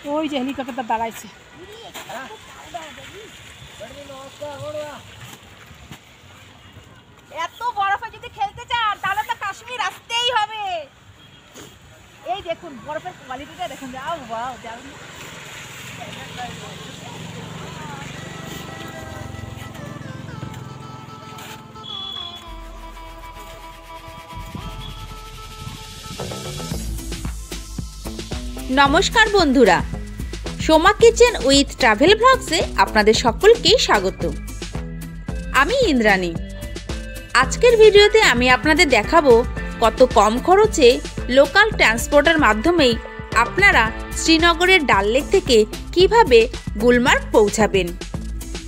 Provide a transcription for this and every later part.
ওই যে হেলিকপ্টারটা দাঁড়াইছে। এত বরফে যদি খেলতে চান তাহলে তো কাশ্মীর আসতেই হবে। এই দেখুন বরফের কোয়ালিটিটা দেখুন, যাও বাও যাও। নমস্কার বন্ধুরা, সোমা কিচেন উইথ ট্রাভেল ব্লগসে আপনাদের সকলকেই স্বাগত। আমি ইন্দ্রাণী। আজকের ভিডিওতে আমি আপনাদের দেখাবো কত কম খরচে লোকাল ট্রান্সপোর্টের মাধ্যমেই আপনারা শ্রীনগরের ডাল লেক থেকে কিভাবে গুলমার্গ পৌঁছাবেন।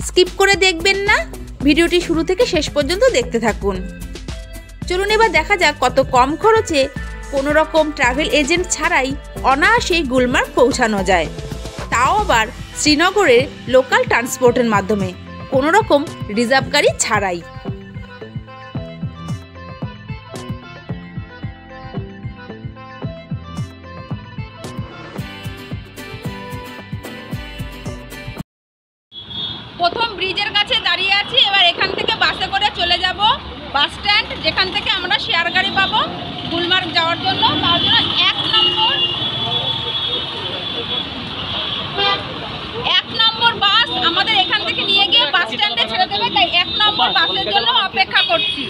স্কিপ করে দেখবেন না, ভিডিওটি শুরু থেকে শেষ পর্যন্ত দেখতে থাকুন। চলুন এবার দেখা যাক কত কম খরচে কোনো রকম ট্রাভেল এজেন্ট ছাড়াই অনায়াসেই গুলমার্গ পৌঁছানো যায়, তাও আবার শ্রীনগরের লোকাল ট্রান্সপোর্টের মাধ্যমে, কোনো রকম রিজার্ভ গাড়ি ছাড়াই। প্রথম ব্রিজের কাছে দাঁড়িয়ে আছি, এবার এখান থেকে বাসে করে চলে যাব বাস স্ট্যান্ড, যেখান থেকে আমরা শেয়ার গাড়ি পাবো গুলমার্গ যাওয়ার জন্য। তার জন্য এক নম্বর বাস আমাদের এখান থেকে নিয়ে গিয়ে বাস স্ট্যান্ডে ছেড়ে দেবে, তাই 1 নম্বর বাসের জন্য অপেক্ষা করছি।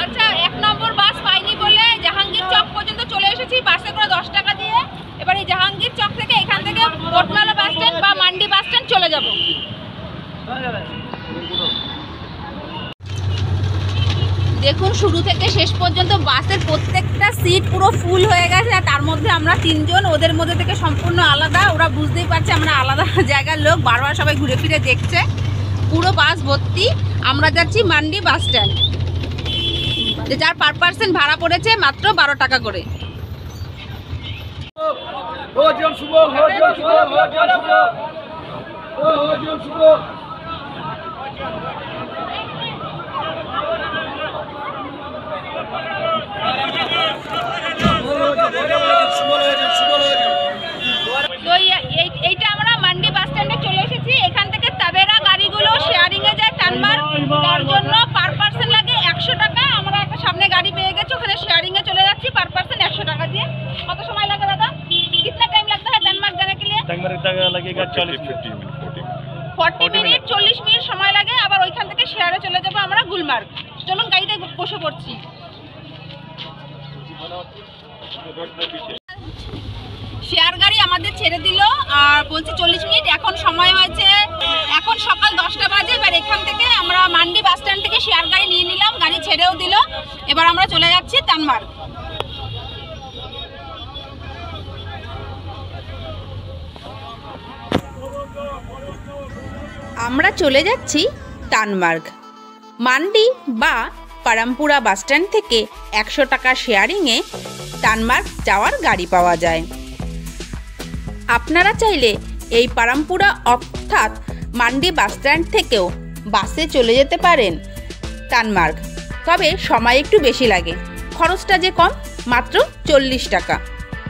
আচ্ছা, 1 নম্বর বাস পাইনি বলে জাহাঙ্গীর চক পর্যন্ত চলে এসেছি বাসে করে 10 টাকা দিয়ে। এবার এই জাহাঙ্গীর চক থেকে এখান থেকে কোটমালা বাস স্ট্যান্ড বা মান্ডি বাস স্ট্যান্ড চলে যাব। দেখুন শুরু থেকে শেষ পর্যন্ত বাসের প্রত্যেকটা সিট পুরো ফুল হয়ে গেছে, আর তার মধ্যে আমরা 3 জন, ওদের মধ্যে থেকে সম্পূর্ণ আলাদা। ওরা বুঝতেই পারছে আমরা আলাদা জায়গার লোক, বারবার সবাই ঘুরে ফিরে দেখছে। পুরো বাস ভর্তি। আমরা যাচ্ছি মান্ডি বাস স্ট্যান্ড, যার পার পার্সন ভাড়া পড়েছে মাত্র 12 টাকা করে। তো এইটা আমরা মান্ডি বাস স্ট্যান্ডে চলে এসেছি। এখান থেকে তাবেরা গাড়িগুলো শেয়ারিংয়ে যায় টানমার্গ, তার জন্য পার পার্সন লাগে 100 টাকা। আমরা একটা সামনে গাড়ি পেয়ে গেছি, ওখানে শেয়ারিংয়ে চলে যাচ্ছি পার পার্সন 100 টাকা দিয়ে। কত সময় লাগে দাদা? कितना टाइम लगता है টানমার্গ जाने के लिए? টানমার্গ लगेगा 40 মিনিট 40 মিনিট সময় লাগে। আবার ওইখান থেকে শেয়ারে চলে যাব আমরা গুলমার্গ। চলুন গাড়িতে বসে পড়ছি। শেয়ার গাড়ি আমাদের ছেড়ে দিল আর বলছে 40 মিনিট। এখন সময় হয়েছে, এখন সকাল 10টা বাজে। এবার এখান থেকে আমরা মান্ডি বাস স্ট্যান্ড থেকে শেয়ার গাড়ি নিয়ে নিলাম, গাড়ি ছেড়েও দিল। এবার আমরা চলে যাচ্ছি টানমার্গ। আমরা চলে যাচ্ছি টানমার্গ। মান্ডি বা পারামপুরা বাস স্ট্যান্ড থেকে 100 টাকা শেয়ারিংয়ে টানমার্গ যাওয়ার গাড়ি পাওয়া যায়। আপনারা চাইলে এই পারামপুরা অর্থাৎ মান্ডি বাস স্ট্যান্ড থেকেও বাসে চলে যেতে পারেন টানমার্গ, তবে সময় একটু বেশি লাগে, খরচটা যে কম, মাত্র 40 টাকা।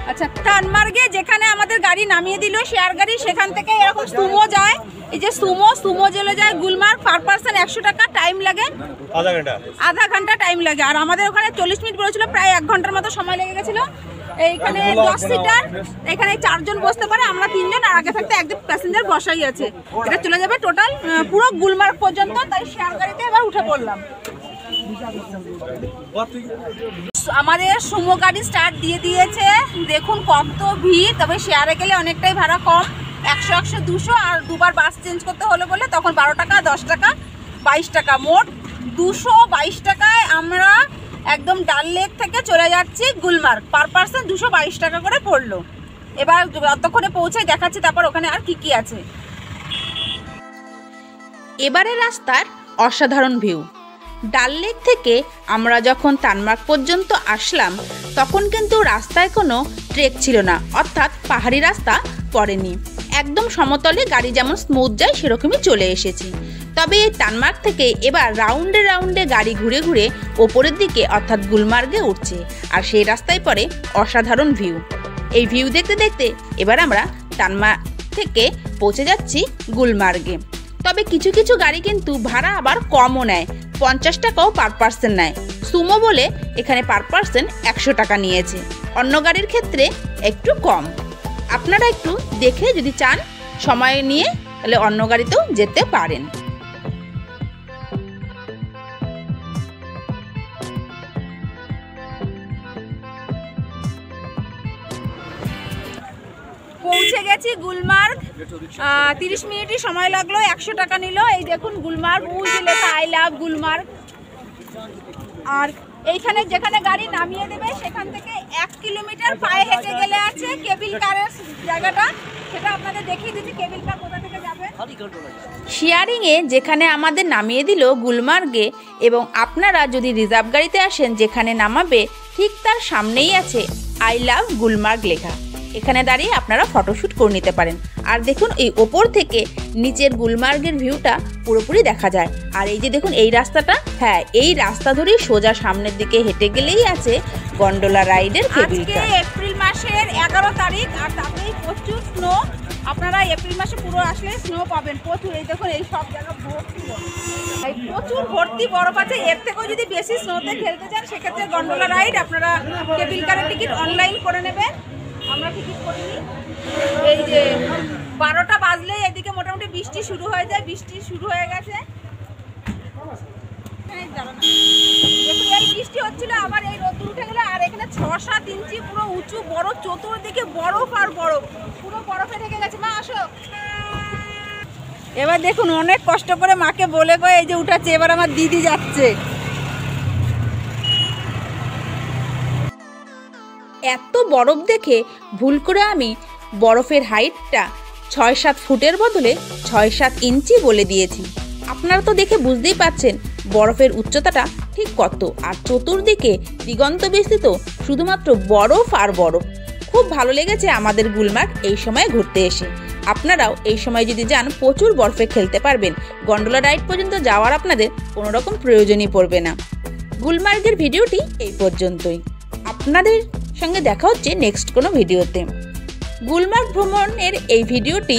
আচ্ছা, টানমার্গে যেখানে আমাদের গাড়ি নামিয়ে দিল শেয়ার গাড়ি, সেখান থেকে এরকম সুমো যায়। এই যে সুমো চলে যায় গুলমার্গ, পার পার্সন 100 টাকা। টাইম লাগে আধা ঘন্টা টাইম লাগে। আর আমাদের ওখানে 40 মিনিট বলেছিল, প্রায় 1 ঘন্টার মতো সময় লেগে গেছিলো। এইখানে 10 সিটার, এখানে 4 জন বসতে পারে, আমরা 3 জন, আর আগে থাকতে একজন প্যাসেঞ্জার বসাই আছে। এটা চলে যাবে টোটাল পুরো গুলমার্গ পর্যন্ত, তাই শেয়ার গাড়িতে এবার উঠে পড়লাম। আমাদের সুমো গাড়ি স্টার্ট দিয়ে দিয়েছে। দেখুন কত ভিড়, তবে শেয়ারে গেলে অনেকটাই ভাড়া কম, 100, 100, 200। আর দুবার বাস চেঞ্জ করতে হলো বলে তখন 12 টাকা, 10 টাকা, 22 টাকা, মোট 222 টাকায় আমরা একদম ডাল লেক থেকে চলে যাচ্ছি গুলমার্গ। পার পার্সন 222 টাকা করে পড়লো। এবার ততক্ষণে পৌঁছে দেখাচ্ছি তারপর ওখানে আর কি আছে। এবারে রাস্তার অসাধারণ ভিউ। ডাল লেক থেকে আমরা যখন টানমার্গ পর্যন্ত আসলাম তখন কিন্তু রাস্তায় কোনো ট্রেক ছিল না, অর্থাৎ পাহাড়ি রাস্তা পড়েনি, একদম সমতলে গাড়ি যেমন স্মুথ যায় সেরকমই চলে এসেছি। তবে এই টানমার্গ থেকে এবার রাউন্ডে রাউন্ডে গাড়ি ঘুরে ঘুরে ওপরের দিকে অর্থাৎ গুলমার্গে উঠছে, আর সেই রাস্তায় পড়ে অসাধারণ ভিউ। এই ভিউ দেখতে দেখতে এবার আমরা টানমার্গ থেকে পৌঁছে যাচ্ছি গুলমার্গে। তবে কিছু কিছু গাড়ি কিন্তু ভাড়া আবার কমও নেয়, 50 টাকাও পার পার্সন নেয়। সুমো বলে এখানে পার পার্সন 100 টাকা নিয়েছে, অন্য গাড়ির ক্ষেত্রে একটু কম। আপনারা একটু দেখে যদি চান সময় নিয়ে তাহলে অন্য গাড়িতেও যেতে পারেন। পৌঁছে গেছি গুলমার্গ, 30 মিনিটই সময় লাগলো, 100 টাকা নিল। এই দেখুন গুলমার্গ, ওই যে লেখা আই লাভ গুলমার্গ। আর এইখানে যেখানে গাড়ি নামিয়ে দেবে সেখান থেকে 1 কিলোমিটার পায়ে হেঁটে গেলে আছে কেবিল কারের জায়গাটা, সেটা আপনাদের দেখিয়ে দিচ্ছি কেবিল কার কোথা থেকে যাবে। শেয়ারিংয়ে যেখানে আমাদের নামিয়ে দিল গুলমার্গে, এবং আপনারা যদি রিজার্ভ গাড়িতে আসেন যেখানে নামাবে ঠিক তার সামনেই আছে আই লাভ গুলমার্গ লেখা। এখানে দাঁড়িয়ে আপনারা ফটোশ্যুট করে নিতে পারেন। আর দেখুন এই ওপর থেকে নিচের গুলমার্গের ভিউটা পুরোপুরি দেখা যায়। আর এই যে দেখুন এই রাস্তাটা, হ্যাঁ এই রাস্তা ধরেই সোজা সামনের দিকে হেঁটে গেলেই আছে গন্ডোলা রাইডের কেবিল কার। আজকে এপ্রিল মাসের 11 তারিখ, আর তাতেই প্রচুর স্নো। আপনারা এপ্রিল মাসে পুরো আসলে স্নো পাবেন প্রচুর। এই দেখুন এই সব জায়গা ভর্তি বরফ, এই প্রচুর ভর্তি বরফ আছে। এর থেকেও যদি বেশি স্নোতে খেলতে চান সেক্ষেত্রে গন্ডোলা রাইড আপনারা কেবিল কারের টিকিট অনলাইন করে নেবেন। আমরা টিকিট করিনি। এই যে 12টা বাজলেই এদিকে মোটামুটি বৃষ্টি শুরু হয়ে যায়, বৃষ্টি শুরু হয়ে গেছে। দেখুন এই বৃষ্টি হচ্ছিল, আবার এই রোদ্দুর উঠে গেল। আর এখানে 6-7 ইঞ্চি পুরো উঁচু বরফ, চতুর্দিকে বরফ আর বরফ, পুরো বরফে ঢেকে গেছে। মা আসো। এবার দেখুন অনেক কষ্ট করে মাকে বলে গো এই যে উঠাচ্ছে, এবার আমার দিদি যাচ্ছে। এত বরফ দেখে ভুল করে আমি বরফের হাইটটা 6-7 ফুটের বদলে 6-7 ইঞ্চি বলে দিয়েছি। আপনারা তো দেখে বুঝতেই পারছেন বরফের উচ্চতাটা ঠিক কত। আর চতুর্দিকে দিগন্ত বিস্তৃত শুধুমাত্র বরফ আর বরফ। খুব ভালো লেগেছে আমাদের গুলমার্গ এই সময় ঘুরতে এসে। আপনারাও এই সময় যদি যান প্রচুর বরফে খেলতে পারবেন। গন্ডোলা রাইড পর্যন্ত যাওয়ার আপনাদের কোনো রকম প্রয়োজনই পড়বে না। গুলমার্গের ভিডিওটি এই পর্যন্তই। আপনাদের সঙ্গে দেখা হচ্ছে নেক্সট কোনো ভিডিওতে। গুলমার্গ ভ্রমণের এই ভিডিওটি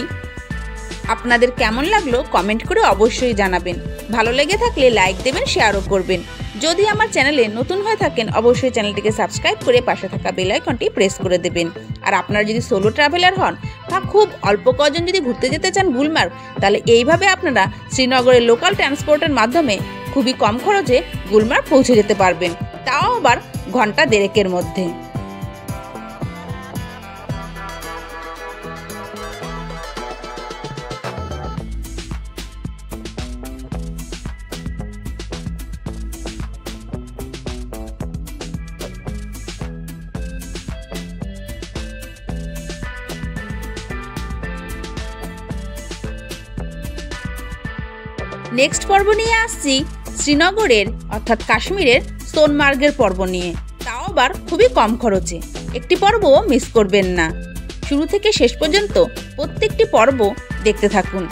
আপনাদের কেমন লাগলো কমেন্ট করে অবশ্যই জানাবেন। ভালো লেগে থাকলে লাইক দেবেন, শেয়ারও করবেন। যদি আমার চ্যানেলে নতুন হয়ে থাকেন অবশ্যই চ্যানেলটিকে সাবস্ক্রাইব করে পাশে থাকা বেল আইকনটি প্রেস করে দেবেন। আর আপনারা যদি সোলো ট্রাভেলার হন বা খুব অল্প কজন যদি ঘুরতে যেতে চান গুলমার্গ, তাহলে এইভাবে আপনারা শ্রীনগরের লোকাল ট্রান্সপোর্টের মাধ্যমে খুবই কম খরচে গুলমার্গ পৌঁছে যেতে পারবেন, তাও আবার ঘন্টা দেড়েকের মধ্যে। নেক্সট পর্ব নিয়ে আসছি শ্রীনগরের অর্থাৎ কাশ্মীরের সোনমার্গের পর্ব নিয়ে, তাও আবার খুবই কম খরচে। একটি পর্বও মিস করবেন না। শুরু থেকে শেষ পর্যন্ত প্রত্যেকটি পর্ব দেখতে থাকুন।